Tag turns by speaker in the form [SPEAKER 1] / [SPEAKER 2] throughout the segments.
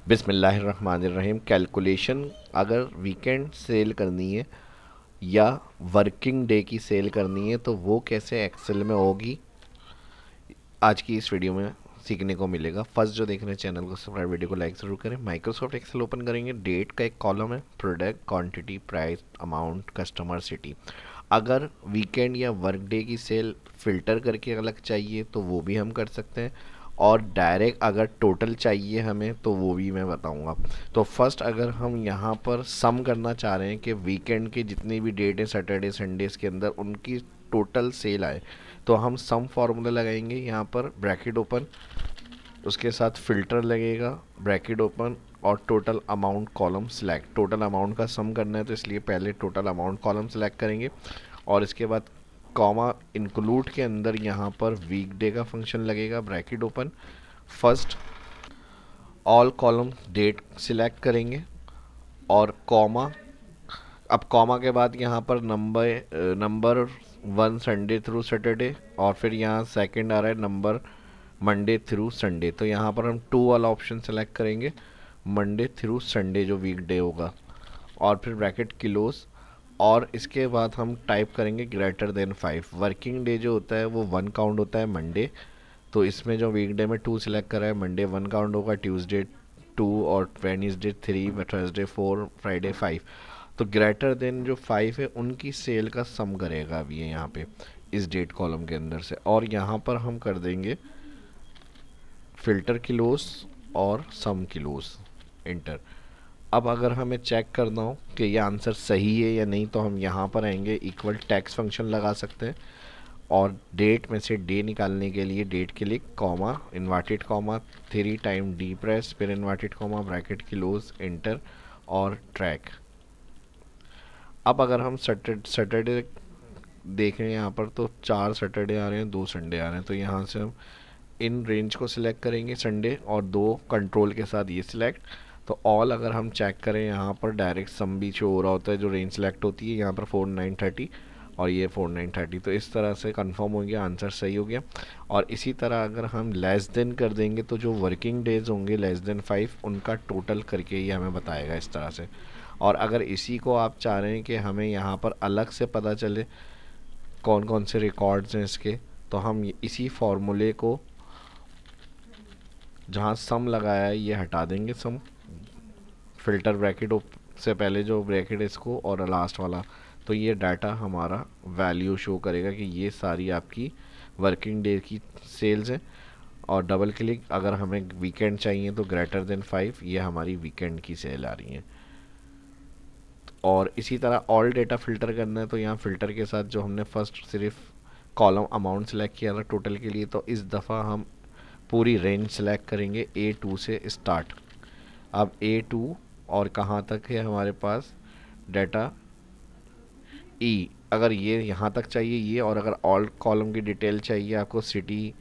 [SPEAKER 1] बिस्मिल्लाहिर्रहमानिर्रहीम। कैलकुलेशन अगर weekend cell करनी है या वर्किंग डे की सेल करनी है तो वो कैसे एक्सेल में होगी, आज की इस वीडियो में सीखने को मिलेगा। फर्स्ट जो देख रहे हैं चैनल को सब्सक्राइब, वीडियो को लाइक ज़रूर करें। माइक्रोसॉफ्ट एक्सेल ओपन करेंगे। डेट का एक कॉलम है, product, quantity, price, amount, customer, city. अगर वीकेंड या वर्क डे की सेल फ़िल्टर करके अलग चाहिए तो वो भी हम कर सकते हैं, और डायरेक्ट अगर टोटल चाहिए हमें तो वो भी मैं बताऊंगा। तो फर्स्ट अगर हम यहाँ पर सम करना चाह रहे हैं कि वीकेंड के जितनी भी डेट है सैटरडे संडेज़ के अंदर उनकी टोटल सेल आए, तो हम सम फार्मूला लगाएंगे। यहाँ पर ब्रैकेट ओपन, उसके साथ फिल्टर लगेगा, ब्रैकेट ओपन, और total amount column select. Total amount का सम करना है तो इसलिए पहले टोटल अमाउंट कॉलम सेलेक्ट करेंगे, और इसके बाद कॉमा इंक्लूड के अंदर यहाँ पर वीकडे का फंक्शन लगेगा, bracket open, first all column date select करेंगे और कॉमा। अब कॉमा के बाद यहाँ पर नंबर 1 संडे थ्रू सैटरडे, और फिर यहाँ सेकंड आ रहा है नंबर मंडे थ्रू संडे, तो यहाँ पर हम 2 वाला ऑप्शन सेलेक्ट करेंगे, मंडे थ्रू संडे जो वीकडे होगा, और फिर ब्रैकेट क्लोज। और इसके बाद हम टाइप करेंगे ग्रेटर देन 5। वर्किंग डे जो होता है वो 1 काउंट होता है मंडे, तो इसमें जो वीकडे में 2 सिलेक्ट करा है, मंडे 1 काउंट होगा, ट्यूसडे 2, और वेडनेसडे 3, थर्सडे 4, फ्राइडे 5। तो ग्रेटर देन जो 5 है उनकी सेल का सम करेगा अभी ये यहाँ पे इस डेट कॉलम के अंदर से, और यहाँ पर हम कर देंगे फिल्टर क्लोज और सम क्लोज, इंटर। अब अगर हमें चेक करना हो कि ये आंसर सही है या नहीं तो हम यहाँ पर आएंगे, इक्वल टैक्स फंक्शन लगा सकते हैं, और डेट में से डे निकालने के लिए date click, comma, inverted comma, 3 time d press, फिर inverted comma, bracket close, enter, और ट्रैक। अब अगर हम सैटरडे देखें यहाँ पर तो 4 सैटरडे आ रहे हैं, 2 संडे आ रहे हैं, तो यहाँ से हम इन रेंज को सिलेक्ट करेंगे संडे, और 2 कंट्रोल के साथ ये सिलेक्ट। तो ऑल अगर हम चेक करें यहाँ पर डायरेक्ट सम भी शो हो रहा होता है, जो रेंज सेलेक्ट होती है यहाँ पर 4930 और ये 4930, तो इस तरह से कंफर्म हो गया, आंसर सही हो गया। और इसी तरह अगर हम लेस देन कर देंगे तो जो वर्किंग डेज होंगे लेस देन 5 उनका टोटल करके ये हमें बताएगा इस तरह से। और अगर इसी को आप चाह रहे हैं कि हमें यहाँ पर अलग से पता चले कौन कौन से रिकॉर्ड्स हैं इसके, तो हम इसी फॉर्मूले को जहाँ सम लगाया है ये हटा देंगे, सम फिल्टर ब्रैकेट से पहले जो ब्रैकेट है इसको, और लास्ट वाला, तो ये डाटा हमारा वैल्यू शो करेगा कि ये सारी आपकी वर्किंग डे की सेल्स हैं। और डबल क्लिक, अगर हमें वीकेंड चाहिए तो ग्रेटर देन 5, ये हमारी वीकेंड की सेल आ रही है। और इसी तरह ऑल डेटा फिल्टर करना है तो यहाँ फ़िल्टर के साथ जो हमने फर्स्ट सिर्फ कॉलम अमाउंट सेलेक्ट किया था टोटल के लिए, तो इस दफ़ा हम पूरी रेंज सेलेक्ट करेंगे A2 से स्टार्ट। अब A2 और कहाँ तक है हमारे पास डाटा E, अगर ये यहाँ तक चाहिए ये, और अगर ऑल कॉलम की डिटेल चाहिए आपको सिटी,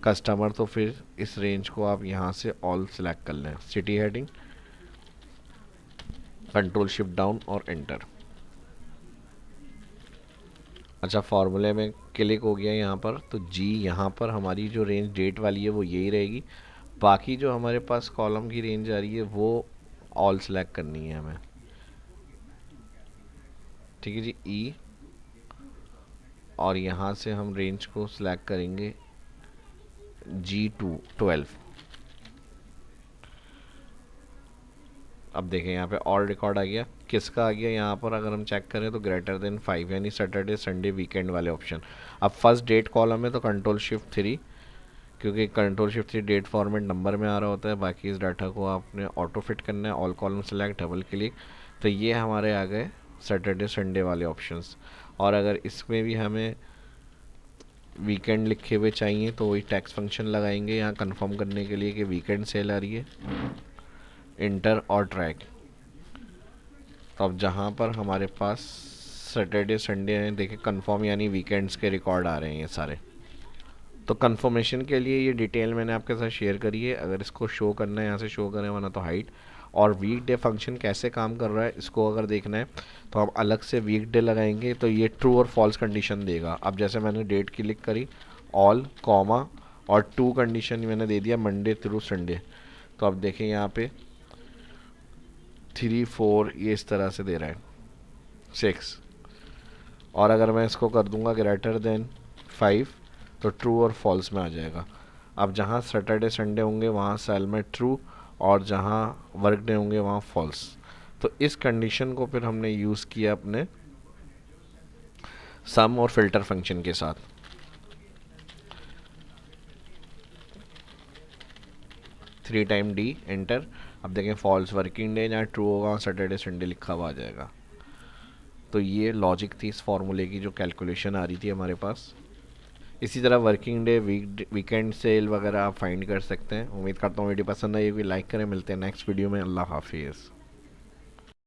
[SPEAKER 1] कस्टमर, तो फिर इस रेंज को आप यहाँ से ऑल सेलेक्ट कर लें, city heading, control shift down और एंटर। अच्छा, फार्मूले में क्लिक हो गया यहाँ पर, तो जी यहाँ पर हमारी जो रेंज डेट वाली है वो यही रहेगी। बाकी जो हमारे पास कॉलम की रेंज आ रही है वो ऑल सेलेक्ट करनी है हमें, ठीक है जी, ई, और यहाँ से हम रेंज को सिलेक्ट करेंगे G12। अब देखें यहाँ पे ऑल रिकॉर्ड आ गया, किसका आ गया यहाँ पर अगर हम चेक करें तो ग्रेटर देन 5, यानी सैटरडे संडे वीकेंड वाले ऑप्शन। अब फर्स्ट डेट कॉलम है तो कंट्रोल शिफ्ट 3, क्योंकि control shift 3 date format number में आ रहा होता है, बाकी इस डाटा को आपने ऑटो फिट करना है, all column select, double click, तो ये हमारे आ गए सैटरडे संडे वाले ऑप्शंस। और अगर इसमें भी हमें वीकेंड लिखे हुए चाहिए तो वही टैक्स फंक्शन लगाएंगे यहाँ कंफर्म करने के लिए कि वीकेंड सेल आ रही है, इंटर और ट्रैक। तो अब जहाँ पर हमारे पास सैटरडे संडे हैं, देखिए कंफर्म, यानी वीकेंड्स के रिकॉर्ड आ रहे हैं ये सारे। तो कंफर्मेशन के लिए ये डिटेल मैंने आपके साथ शेयर करी है, अगर इसको शो करना है यहाँ से शो करें, वरना तो हाइट। और वीक डे फंक्शन कैसे काम कर रहा है इसको अगर देखना है तो हम अलग से वीक डे लगाएंगे, तो ये ट्रू और फॉल्स कंडीशन देगा। अब जैसे मैंने डेट क्लिक करी, ऑल, कॉमा, और 2 कंडीशन मैंने दे दिया मंडे थ्रू संडे, तो अब देखें यहाँ पे 3 4 ये इस तरह से दे रहा है, 6। और अगर मैं इसको कर दूंगा ग्रेटर देन 5 तो ट्रू और फॉल्स में आ जाएगा। अब जहाँ सैटरडे संडे होंगे वहाँ सेल में ट्रू, और जहाँ वर्क डे होंगे वहाँ फॉल्स। तो इस कंडीशन को फिर हमने यूज़ किया अपने सम और फिल्टर फंक्शन के साथ। 3 टाइम डी एंटर। अब देखें फॉल्स वर्किंग डे, जहाँ ट्रू होगा सैटरडे संडे लिखा हुआ आ जाएगा। तो ये लॉजिक थी इस फॉर्मूले की जो कैलकुलेशन आ रही थी हमारे पास। इसी तरह वर्किंग डे, वीकेंड सेल वगैरह आप फाइंड कर सकते हैं। उम्मीद करता हूँ वीडियो पसंद आई होगी, लाइक करें। मिलते हैं नेक्स्ट वीडियो में। अल्लाह हाफिज़।